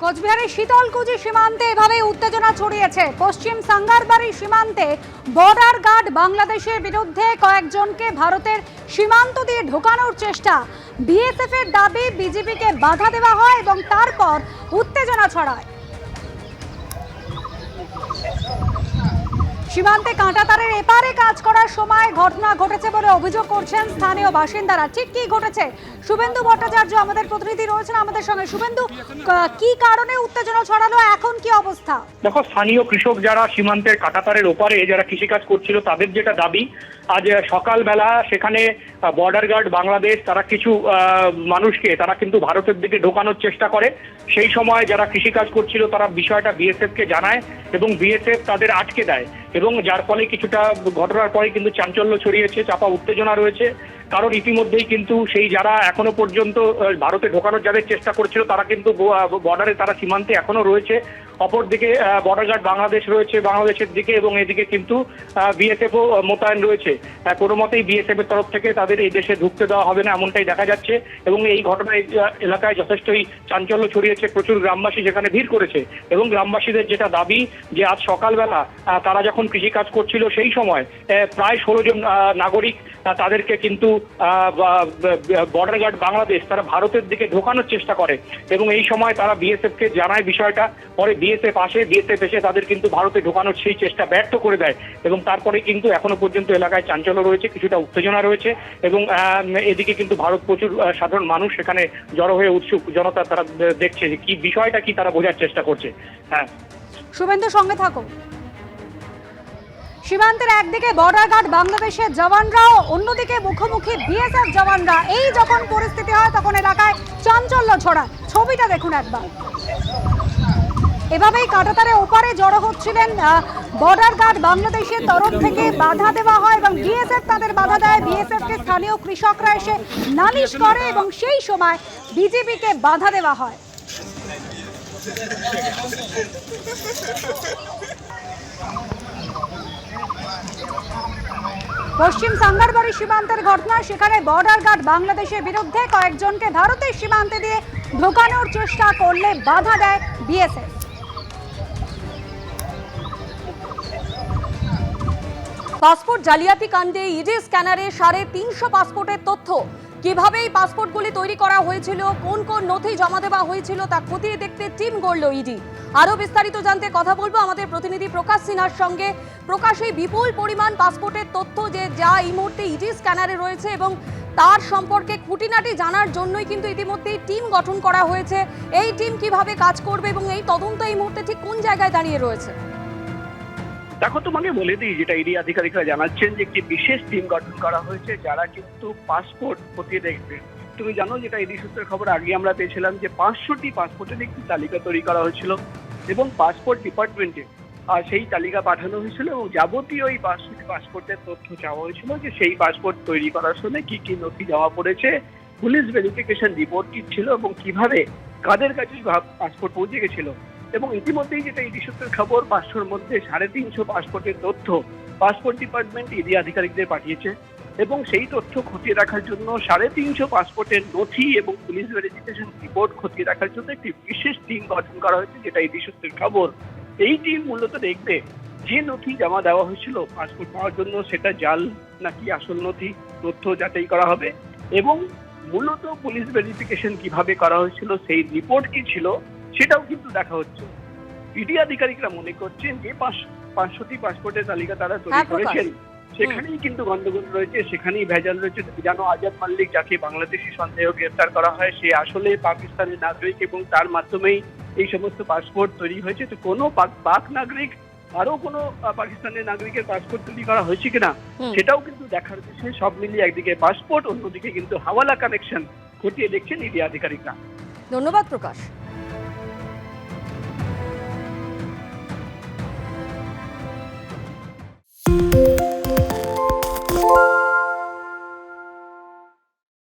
কোচবিহারের শীতলকুচি সীমান্তে এভাবে উত্তেজনা ছড়িয়েছে। পশ্চিম সাঙ্গারবাড়ি সীমান্তে বর্ডার গার্ড বাংলাদেশের বিরুদ্ধে কয়েকজনকে ভারতের সীমান্ত দিয়ে ঢোকানোর চেষ্টা। বিএসএফ এর দাবি বিজেপিকে বাধা দেওয়া হয় এবং তারপর উত্তেজনা ছড়ায়। সীমান্তে কাঁটাতারের এপারে কাজ করার সময় ঘটনা ঘটেছে বলে অভিযোগ করছেন স্থানীয় বাসিন্দারা। ঠিক কি ঘটেছে, শুভেন্দু ভট্টাচার্য আমাদের প্রতিনিধি রয়েছেন আমাদের সঙ্গে। শুভেন্দু, কি কারণে উত্তেজনা ছড়ালো, এখন কি অবস্থা? দেখো, স্থানীয় কৃষক যারা সীমান্তের কাঁটাতারের ওপারে যারা কৃষিকাজ করছিল তাদের যেটা দাবি, আজ সকালবেলা সেখানে বর্ডার গার্ড বাংলাদেশ তারা কিছু মানুষকে তারা কিন্তু ভারতের দিকে ঢোকানোর চেষ্টা করে। সেই সময় যারা কৃষিকাজ করছিল তারা বিষয়টা বিএসএফ কে জানায় এবং বিএসএফ তাদের আটকে দেয় এবং যার ফলে কিছুটা ঘটনার পরে কিন্তু চাঞ্চল্য ছড়িয়েছে, চাপা উত্তেজনা রয়েছে। কারণ ইতিমধ্যেই কিন্তু সেই যারা এখনো পর্যন্ত ভারতে ঢোকানোর যাদের চেষ্টা করছিল তারা কিন্তু বর্ডারে তারা সীমান্তে এখনো রয়েছে। অপরদিকে বর্ডার গার্ড বাংলাদেশ রয়েছে বাংলাদেশের দিকে এবং এদিকে কিন্তু বিএসএফ ও মোতায়েন রয়েছে। কোনো মতেই বিএসএফ এর তরফ থেকে তাদের এই দেশে ঢুকতে দেওয়া হবে না এমনটাই দেখা যাচ্ছে এবং এই ঘটনায় এলাকায় যথেষ্টই চাঞ্চল্য ছড়িয়েছে। প্রচুর গ্রামবাসী যেখানে ভিড় করেছে এবং গ্রামবাসীদের যেটা দাবি যে আজ সকালবেলা তারা যখন কৃষিকাজ করছিল সেই সময় প্রায় 16 জন নাগরিক তাদেরকে কিন্তু বর্ডার গার্ড বাংলাদেশ তারা ভারতের দিকে ঢোকানোর চেষ্টা করে এবং এই সময় তারা বিএসএফ কে জানায় বিষয়টা। পরে বিএসএফ এসে তাদের কিন্তু ভারতে ঢোকানোর সেই চেষ্টা ব্যর্থ করে দেয় এবং তারপরে কিন্তু এখনো পর্যন্ত এলাকায় চাঞ্চল্য রয়েছে, কিছুটা উত্তেজনা রয়েছে এবং এদিকে কিন্তু ভারত প্রচুর সাধারণ মানুষ সেখানে জড়ো হয়ে উৎসুক জনতা তারা দেখছে যে কি বিষয়টা কি তারা বোঝার চেষ্টা করছে। হ্যাঁ, শুভেন্দু সঙ্গে থাকো। সীমান্তের একদিকে বর্ডার গার্ড বাংলাদেশের জওয়ানরাও, অন্যদিকে মুখোমুখি বিএসএফ জওয়ানরা। এই যখন পরিস্থিতি হয় তখন এলাকায় চাঞ্চল্য ছড়ায়। ছবিটা দেখুন একবার। এভাবেই কাঁটাতারে ওপারে জড়ো হচ্ছিলেন বর্ডার গার্ড বাংলাদেশের তরফ থেকে। বাধা দেওয়া হয় এবং বিএসএফ তাদের বাধা দেয়। বিএসএফ কে স্থানীয় কৃষকরা এসে নালিশ করে এবং সেই সময় বিজেপিকে বাধা দেওয়া হয়। পশ্চিম সাঙ্গারবাড়ি সীমান্তের ঘটনা, সেখানে বর্ডার গার্ড বাংলাদেশের বিরুদ্ধে কয়েকজনকে ভারতের সীমান্তে দিয়ে ঢোকানোর চেষ্টা করলে বাধা দেয় বিএসএফ। পাসপোর্ট জালিয়াতি কাণ্ডে ইডি স্ক্যানারে 350 পাসপোর্টের তথ্য। কিভাবে এই পাসপোর্টগুলি তৈরি করা হয়েছিল, কোন কোন নথি জমা দেওয়া হয়েছিল তা খতিয়ে দেখতে টিম গড়ল ইডি। আরো বিস্তারিত জানতে কথা বলবো আমাদের প্রতিনিধি প্রকাশ সিনহার সঙ্গে। প্রকাশ, এই বিপুল পরিমাণ পাসপোর্টের তথ্য যা এই মুহূর্তে ইডি স্ক্যানারে রয়েছে এবং তার সম্পর্কে খুঁটিনাটি জানার জন্যই কিন্তু ইতিমধ্যেই টিম গঠন করা হয়েছে। এই টিম কিভাবে কাজ করবে এবং এই তদন্ত এই মুহূর্তে ঠিক কোন জায়গায় দাঁড়িয়ে রয়েছে? দেখো, তোমাকে বলে দিই, যেটা ইডি আধিকারিকরা জানাচ্ছেন যে একটি বিশেষ টিম গঠন করা হয়েছে যারা কিন্তু পাসপোর্ট খতিয়ে দেখবে। তুমি জানো, যেটা ইডি সূত্রের খবর আগে আমরা পেয়েছিলাম যে 500টি পাসপোর্টের একটি তালিকা তৈরি করা হয়েছিল এবং পাসপোর্ট ডিপার্টমেন্টে সেই তালিকা পাঠানো হয়েছিল এবং যাবতীয় এই 500টি পাসপোর্টের তথ্য চাওয়া হয়েছিল যে সেই পাসপোর্ট তৈরি করার সময় কি কি নথি জমা পড়েছে, পুলিশ ভেরিফিকেশন রিপোর্ট কি ছিল এবং কিভাবে কাদের কাছে পাসপোর্ট পৌঁছে গেছিল। এবং ইতিমধ্যেই যেটা ইডি সূত্রের খবর, 500-র মধ্যে 350 পাসপোর্টের তথ্য পাসপোর্ট ডিপার্টমেন্ট ইডি আধিকারিকদের পাঠিয়েছে এবং সেই তথ্য খতিয়ে রাখার জন্য 350 পাসপোর্টের নথি এবং পুলিশ ভেরিফিকেশন রিপোর্ট খতিয়ে রাখার জন্য একটি বিশেষ টিম গঠন করা হয়েছে, যেটা ইডি সূত্রের খবর। এই টিম মূলত দেখবে যে নথি জমা দেওয়া হয়েছিল পাসপোর্ট পাওয়ার জন্য সেটা জাল নাকি আসল নথি, তথ্য যাচাই করা হবে এবং মূলত পুলিশ ভেরিফিকেশন কিভাবে করা হয়েছিল, সেই রিপোর্ট কি ছিল সেটাও কিন্তু দেখা হচ্ছে। ইডি আধিকারিকরা মনে করছেন যে 500টি পাসপোর্টের তালিকা তারা তৈরি করেছেন সেখানেই কিন্তু গন্ডগোল রয়েছে, সেখানেই ভেজাল রয়েছে। তুমি জানো, আজাদ মাল্লিক যাকে বাংলাদেশি সন্দেহ গ্রেফতার করা হয় সে আসলে পাকিস্তানের নাগরিক এবং তার মাধ্যমেই এই সমস্ত পাসপোর্ট তৈরি হয়েছে। তো কোনো পাক নাগরিক আরো কোনো পাকিস্তানের নাগরিকের পাসপোর্ট তৈরি করা হয়েছে কিনা সেটাও কিন্তু দেখার বিষয়। সব মিলিয়ে একদিকে পাসপোর্ট, অন্যদিকে কিন্তু হাওয়ালা কানেকশন খতিয়ে দেখছেন ইডি আধিকারিকরা। ধন্যবাদ প্রকাশ।